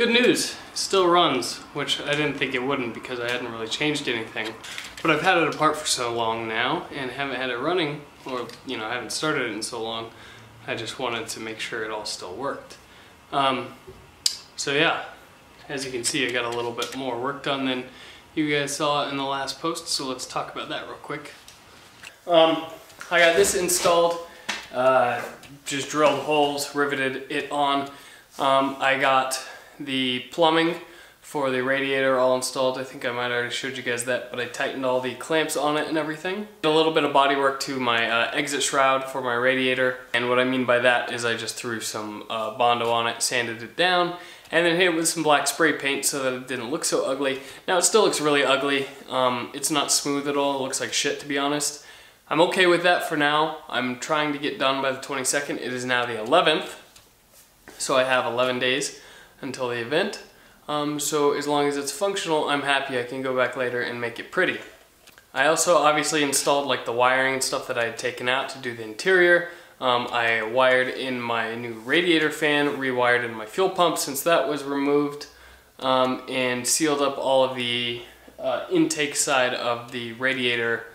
good news, it still runs, which I didn't think it wouldn't because I hadn't really changed anything. But I've had it apart for so long now and haven't had it running, or I haven't started it in so long. I just wanted to make sure it all still worked. So yeah, as you can see, I got a little bit more work done than you guys saw in the last post, so let's talk about that real quick. I got this installed, just drilled holes, riveted it on. I got the plumbing for the radiator all installed. I think I might have already showed you guys that, but I tightened all the clamps on it and everything. Did a little bit of body work to my exit shroud for my radiator, and what I mean by that is I just threw some Bondo on it, sanded it down, and then hit it with some black spray paint so that it didn't look so ugly. Now it still looks really ugly. It's not smooth at all. It looks like shit, to be honest. I'm okay with that for now. I'm trying to get done by the 22nd. It is now the 11th, so I have 11 days until the event. So as long as it's functional, I'm happy. I can go back later and make it pretty. I also obviously installed like the wiring and stuff that I had taken out to do the interior. I wired in my new radiator fan, rewired in my fuel pump since that was removed, and sealed up all of the intake side of the radiator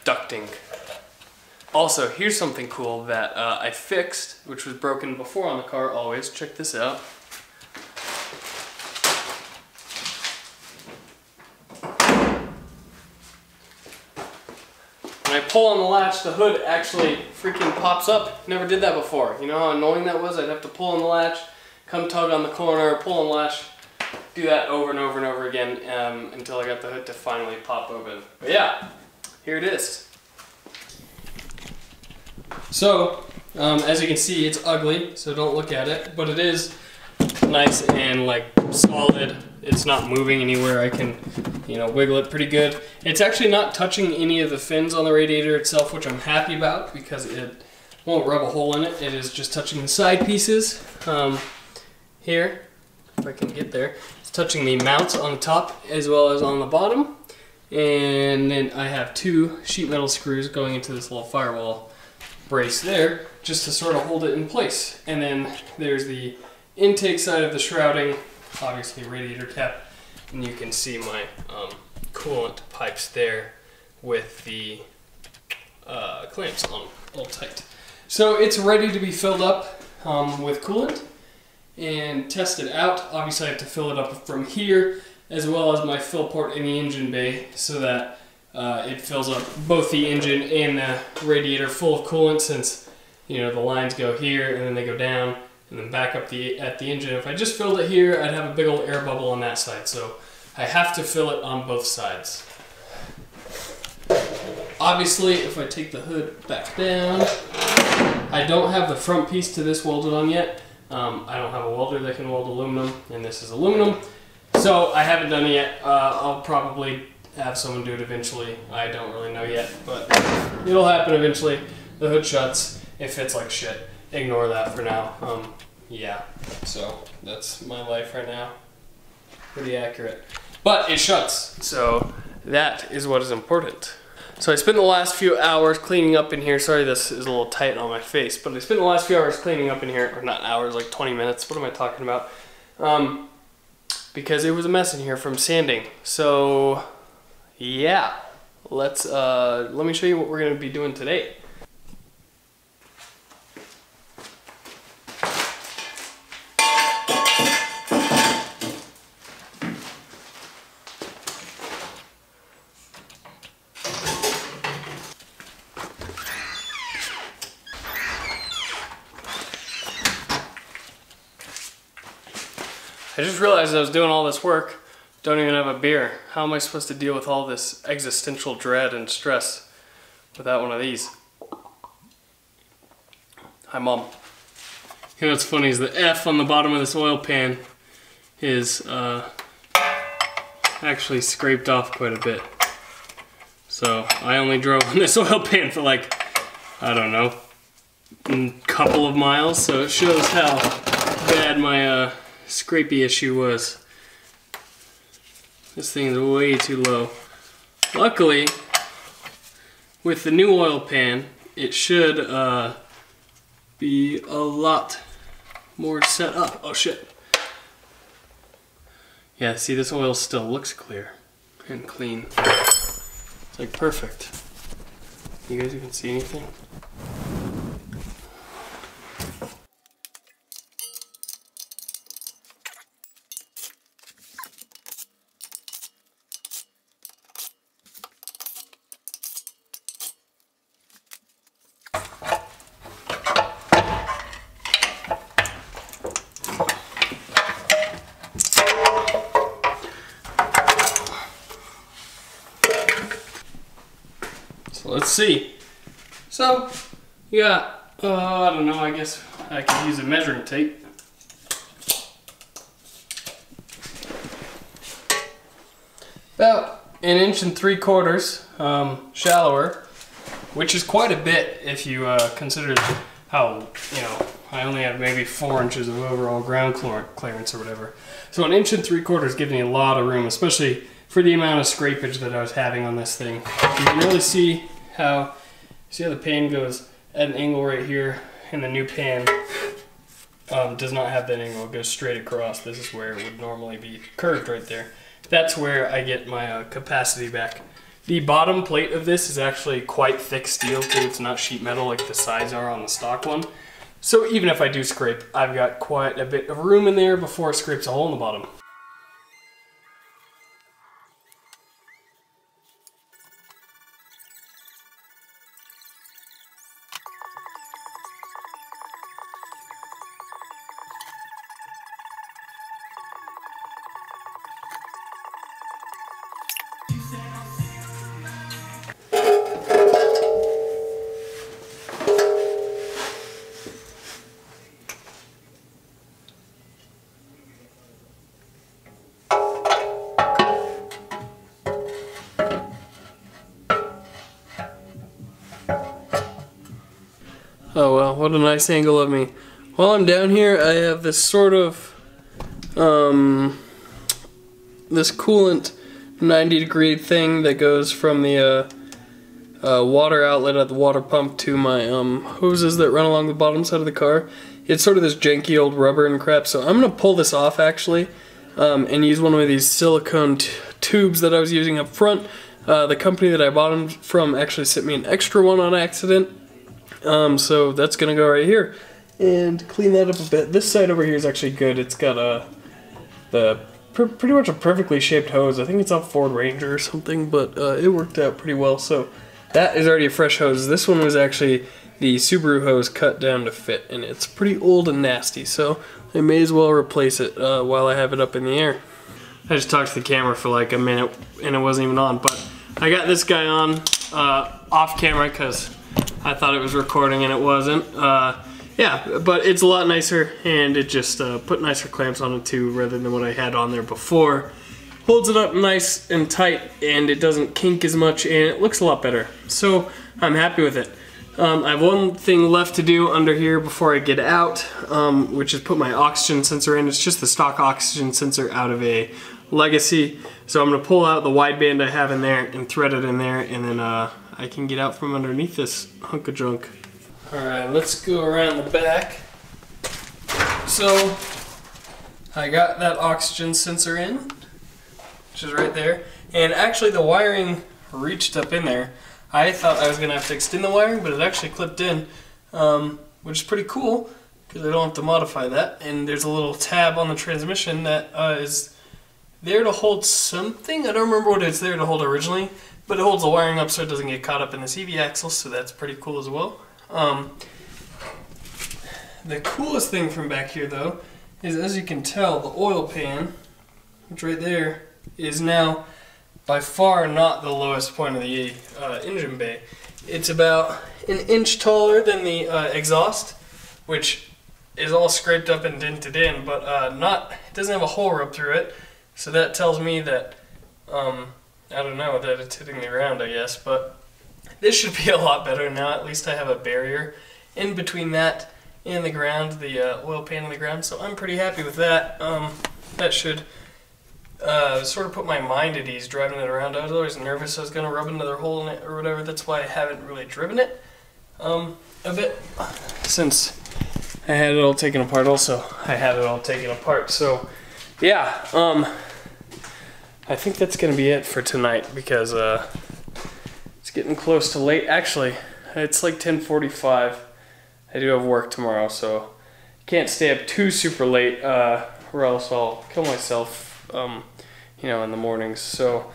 ducting. Also, here's something cool that I fixed, which was broken before on the car always. Check this out. When I pull on the latch, the hood actually freaking pops up. Never did that before. You know how annoying that was? I'd have to pull on the latch, come tug on the corner, pull on the latch, do that over and over and over again until I got the hood to finally pop open. But yeah, here it is. So, as you can see, it's ugly, so don't look at it, but it is nice and like solid. It's not moving anywhere. I can, wiggle it pretty good. It's actually not touching any of the fins on the radiator itself, which I'm happy about because it won't rub a hole in it. It is just touching the side pieces. Here, if I can get there, it's touching the mounts on the top as well as on the bottom. And then I have two sheet metal screws going into this little firewall brace there just to sort of hold it in place. And then there's the intake side of the shrouding, obviously radiator cap, and you can see my coolant pipes there with the clamps on all tight. So it's ready to be filled up with coolant and tested out. Obviously I have to fill it up from here as well as my fill port in the engine bay so that it fills up both the engine and the radiator full of coolant, since the lines go here and then they go down and then back up at the engine. If I just filled it here, I'd have a big old air bubble on that side, so I have to fill it on both sides. Obviously, if I take the hood back down, I don't have the front piece to this welded on yet. I don't have a welder that can weld aluminum, and this is aluminum, so I haven't done it yet. I'll probably have someone do it eventually. I don't really know yet, but it'll happen eventually. The hood shuts. It fits like shit. Ignore that for now. Yeah, so that's my life right now. Pretty accurate. But it shuts, so that is what is important. So I spent the last few hours cleaning up in here. Sorry, this is a little tight on my face, but I spent the last few hours cleaning up in here, or not hours, like 20 minutes. What am I talking about? Because it was a mess in here from sanding. So yeah, let me show you what we're gonna be doing today. I just realized I was doing all this work, don't even have a beer. How am I supposed to deal with all this existential dread and stress without one of these? Hi, Mom. You know what's funny is the F on the bottom of this oil pan is actually scraped off quite a bit. So I only drove on this oil pan for like, I don't know, a couple of miles, so it shows how bad my scrapey issue was. This thing is way too low. Luckily, with the new oil pan, it should be a lot more set up. Oh shit. Yeah, see, this oil still looks clear and clean. It's like perfect. You guys even see anything? So let's see. So you got, I don't know, I guess I could use a measuring tape. About 1 3/4 inches shallower, which is quite a bit if you consider how, you know, I only have maybe 4 inches of overall ground clearance or whatever. So 1 3/4 inches gives me a lot of room, especially for the amount of scrapage that I was having on this thing. You can really see how the pan goes at an angle right here, and the new pan does not have that angle. It goes straight across. This is where it would normally be curved right there. That's where I get my capacity back. The bottom plate of this is actually quite thick steel too. It's not sheet metal like the sides are on the stock one. So even if I do scrape, I've got quite a bit of room in there before it scrapes a hole in the bottom. Oh well, what a nice angle of me. While I'm down here, I have this sort of, this coolant 90-degree thing that goes from the water outlet at the water pump to my hoses that run along the bottom side of the car. It's sort of this janky old rubber and crap, so I'm going to pull this off actually, and use one of these silicone tubes that I was using up front. The company that I bought them from actually sent me an extra one on accident. So that's gonna go right here and clean that up a bit. This side over here is actually good. It's got pretty much a perfectly shaped hose. I think it's a Ford Ranger or something, but it worked out pretty well. So that is already a fresh hose. This one was actually the Subaru hose cut down to fit, and it's pretty old and nasty, so I may as well replace it while I have it up in the air. I just talked to the camera for like a minute and it wasn't even on, but I got this guy on off camera because I thought it was recording and it wasn't. Yeah, but it's a lot nicer, and it just put nicer clamps on it too rather than what I had on there before. Holds it up nice and tight, and it doesn't kink as much, and it looks a lot better. So I'm happy with it. I have one thing left to do under here before I get out, which is put my oxygen sensor in. It's just the stock oxygen sensor out of a Legacy. So I'm going to pull out the wideband I have in there and thread it in there, and then I can get out from underneath this hunk of junk. Alright, let's go around the back. So I got that oxygen sensor in, which is right there, and actually the wiring reached up in there. I thought I was going to have to extend the wiring, but it actually clipped in, which is pretty cool because I don't have to modify that. And there's a little tab on the transmission that is there to hold something. I don't remember what it's there to hold originally, but it holds the wiring up so it doesn't get caught up in the CV axle, so that's pretty cool as well. The coolest thing from back here though is, as you can tell, the oil pan, which right there is now by far not the lowest point of the engine bay. It's about an inch taller than the exhaust, which is all scraped up and dented in, but it doesn't have a hole rubbed through it. So that tells me that, I don't know, that it's hitting the ground, I guess, but this should be a lot better now. At least I have a barrier in between that and the ground, the oil pan and the ground, so I'm pretty happy with that. That should sort of put my mind at ease driving it around. I was always nervous I was going to rub another hole in it or whatever. That's why I haven't really driven it a bit, since I had it all taken apart also. I had it all taken apart. So yeah, I think that's gonna be it for tonight because it's getting close to late. Actually, it's like 10:45. I do have work tomorrow, so can't stay up too super late, or else I'll kill myself, you know, in the mornings. So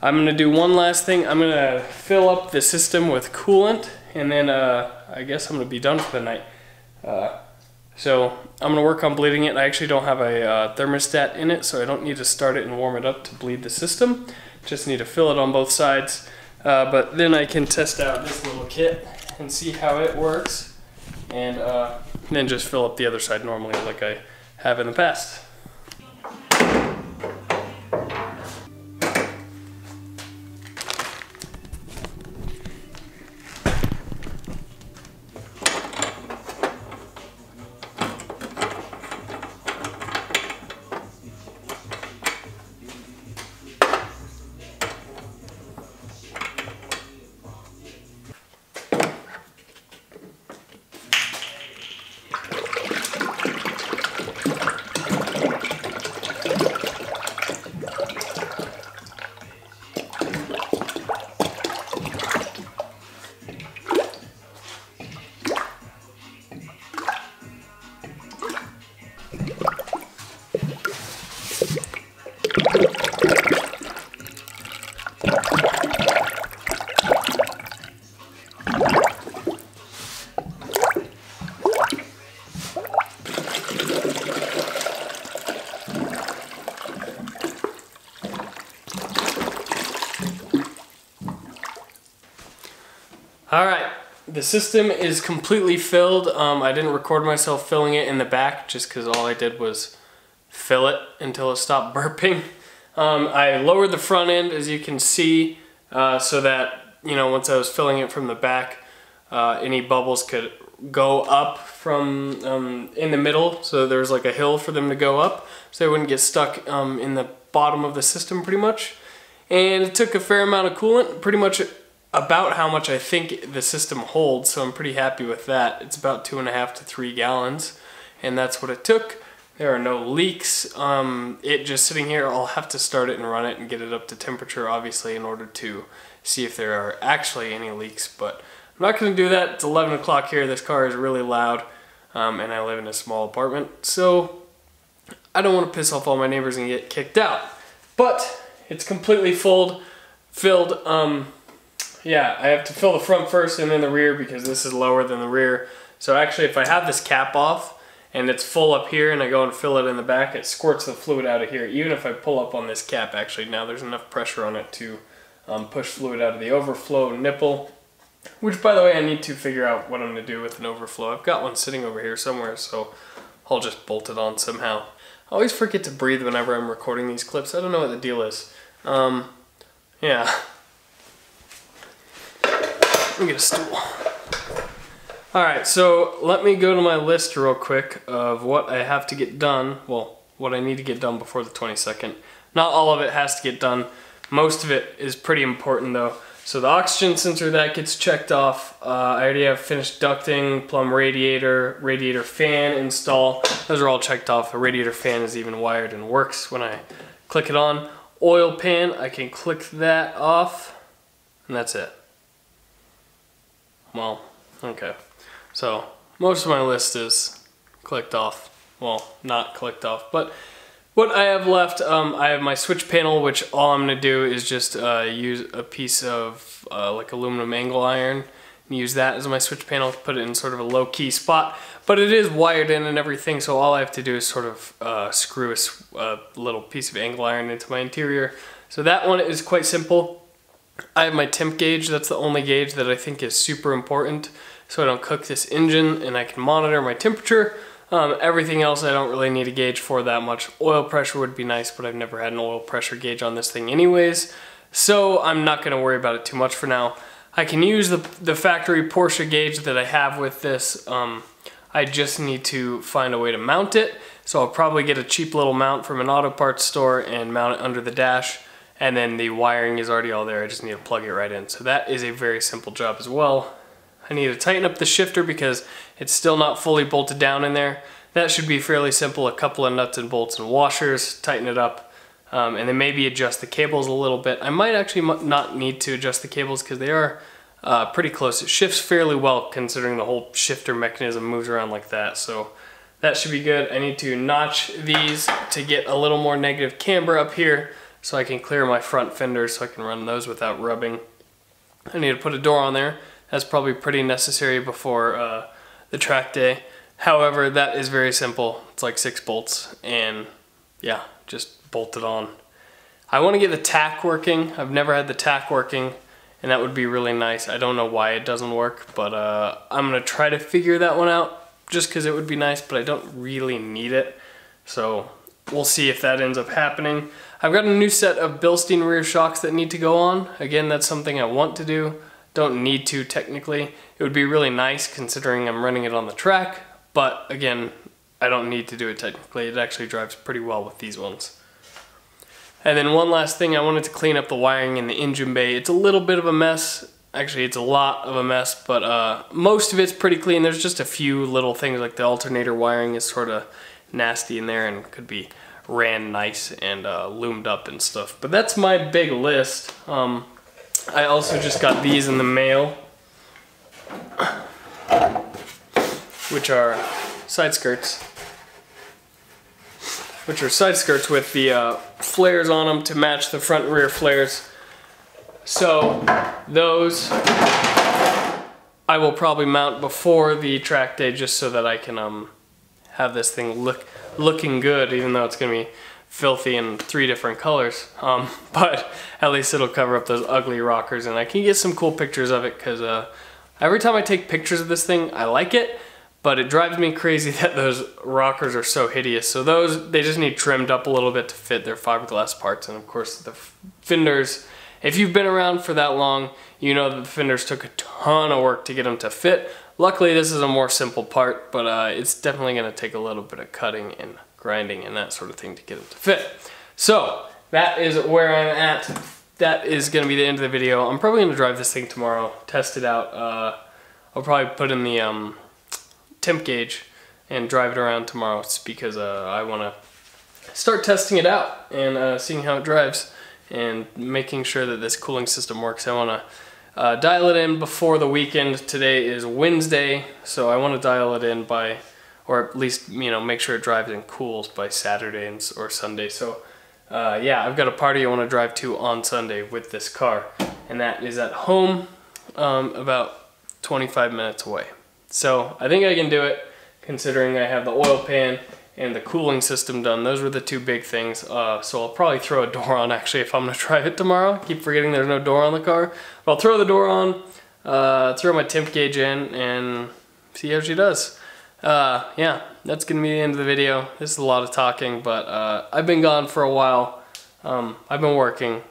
I'm gonna do one last thing. I'm gonna fill up the system with coolant, and then I guess I'm gonna be done for the night. So I'm gonna work on bleeding it. I actually don't have a thermostat in it, so I don't need to start it and warm it up to bleed the system. Just need to fill it on both sides. But then I can test out this little kit and see how it works, and then just fill up the other side normally like I have in the past. Alright, the system is completely filled. I didn't record myself filling it in the back just because all I did was fill it until it stopped burping. I lowered the front end, as you can see, so that, you know, once I was filling it from the back, any bubbles could go up from in the middle, so there's like a hill for them to go up so they wouldn't get stuck in the bottom of the system pretty much. And it took a fair amount of coolant, pretty much about how much I think the system holds, so I'm pretty happy with that. It's about 2.5 to 3 gallons, and that's what it took. There are no leaks. It just sitting here, I'll have to start it and run it and get it up to temperature, obviously, in order to see if there are actually any leaks, but I'm not going to do that. It's 11 o'clock here. This car is really loud, and I live in a small apartment, so I don't want to piss off all my neighbors and get kicked out. But it's completely filled. Yeah, I have to fill the front first and then the rear because this is lower than the rear. So actually, if I have this cap off and it's full up here and I go and fill it in the back, it squirts the fluid out of here. Even if I pull up on this cap, actually, now there's enough pressure on it to push fluid out of the overflow nipple. Which, by the way, I need to figure out what I'm going to do with an overflow. I've got one sitting over here somewhere, so I'll just bolt it on somehow. I always forget to breathe whenever I'm recording these clips. I don't know what the deal is. Yeah. Let me get a stool. Alright, so let me go to my list real quick of what I have to get done. Well, what I need to get done before the 22nd. Not all of it has to get done. Most of it is pretty important though. So the oxygen sensor, that gets checked off. I already have finished ducting, plumb radiator fan install. Those are all checked off. The radiator fan is even wired and works when I click it on. Oil pan, I can click that off, and that's it. Well, okay. So most of my list is clicked off. Well, not clicked off, but what I have left, I have my switch panel, which all I'm gonna do is just use a piece of like aluminum angle iron and use that as my switch panel to put it in sort of a low-key spot. But it is wired in and everything, so all I have to do is sort of screw a little piece of angle iron into my interior. So that one is quite simple. I have my temp gauge. That's the only gauge that I think is super important so I don't cook this engine, and I can monitor my temperature. Everything else I don't really need a gauge for that much. Oil pressure would be nice, but I've never had an oil pressure gauge on this thing anyways, so I'm not going to worry about it too much for now. I can use the factory Porsche gauge that I have with this. I just need to find a way to mount it, so I'll probably get a cheap little mount from an auto parts store and mount it under the dash. And then the wiring is already all there, I just need to plug it right in. So that is a very simple job as well. I need to tighten up the shifter because it's still not fully bolted down in there. That should be fairly simple, a couple of nuts and bolts and washers, tighten it up, and then maybe adjust the cables a little bit. I might actually not need to adjust the cables because they are pretty close. It shifts fairly well considering the whole shifter mechanism moves around like that, so that should be good. I need to notch these to get a little more negative camber up here so I can clear my front fenders so I can run those without rubbing. I need to put a door on there. That's probably pretty necessary before the track day. However, that is very simple. It's like 6 bolts and yeah, just bolt it on. I want to get the tack working. I've never had the tack working and that would be really nice. I don't know why it doesn't work, but I'm going to try to figure that one out just because it would be nice, but I don't really need it. So we'll see if that ends up happening. I've got a new set of Bilstein rear shocks that need to go on. Again, that's something I want to do. Don't need to technically. It would be really nice considering I'm running it on the track, but again, I don't need to do it technically. It actually drives pretty well with these ones. And then one last thing, I wanted to clean up the wiring in the engine bay. It's a little bit of a mess. Actually, it's a lot of a mess, but most of it's pretty clean. There's just a few little things like the alternator wiring is sort of nasty in there and could be ran nice and loomed up and stuff. But that's my big list. I also just got these in the mail, which are side skirts. Which are side skirts with the flares on them to match the front and rear flares. So those I will probably mount before the track day just so that I can have this thing looking good, even though it's gonna be filthy in 3 different colors. But at least it'll cover up those ugly rockers and I can get some cool pictures of it because every time I take pictures of this thing, I like it, but it drives me crazy that those rockers are so hideous. So those, they just need trimmed up a little bit to fit their fiberglass parts. And of course the fenders, if you've been around for that long, you know that the fenders took a ton of work to get them to fit. Luckily this is a more simple part, but it's definitely gonna take a little bit of cutting and grinding and that sort of thing to get them to fit. So that is where I'm at. That is gonna be the end of the video. I'm probably gonna drive this thing tomorrow, test it out. I'll probably put in the temp gauge and drive it around tomorrow because I wanna start testing it out and seeing how it drives and making sure that this cooling system works. I wanna dial it in before the weekend. Today is Wednesday, so I wanna dial it in by, or at least, you know, make sure it drives and cools by Saturday or Sunday. So yeah, I've got a party I want to drive to on Sunday with this car, and that is at home, about 25 minutes away. So I think I can do it considering I have the oil pan and the cooling system done. Those were the 2 big things. So I'll probably throw a door on actually if I'm going to drive it tomorrow. I keep forgetting there's no door on the car. But I'll throw the door on, throw my temp gauge in, and see how she does. Yeah, that's gonna be the end of the video. This is a lot of talking, but I've been gone for a while. I've been working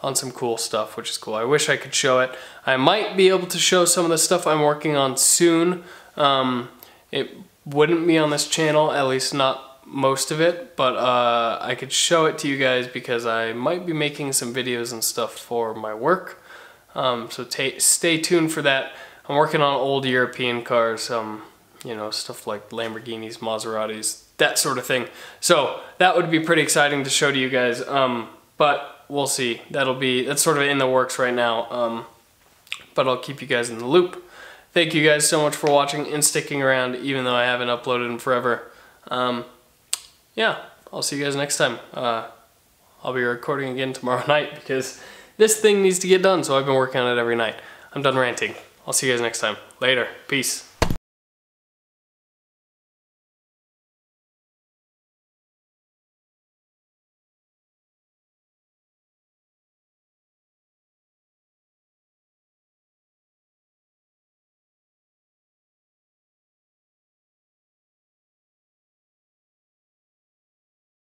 on some cool stuff, which is cool. I wish I could show it. I might be able to show some of the stuff I'm working on soon. It wouldn't be on this channel, at least not most of it, but I could show it to you guys because I might be making some videos and stuff for my work. So stay tuned for that. I'm working on old European cars. You know, stuff like Lamborghinis, Maseratis, that sort of thing. So that would be pretty exciting to show to you guys, but we'll see. That's sort of in the works right now, but I'll keep you guys in the loop. Thank you guys so much for watching and sticking around, even though I haven't uploaded in forever. Yeah, I'll see you guys next time. I'll be recording again tomorrow night because this thing needs to get done, so I've been working on it every night. I'm done ranting. I'll see you guys next time. Later. Peace.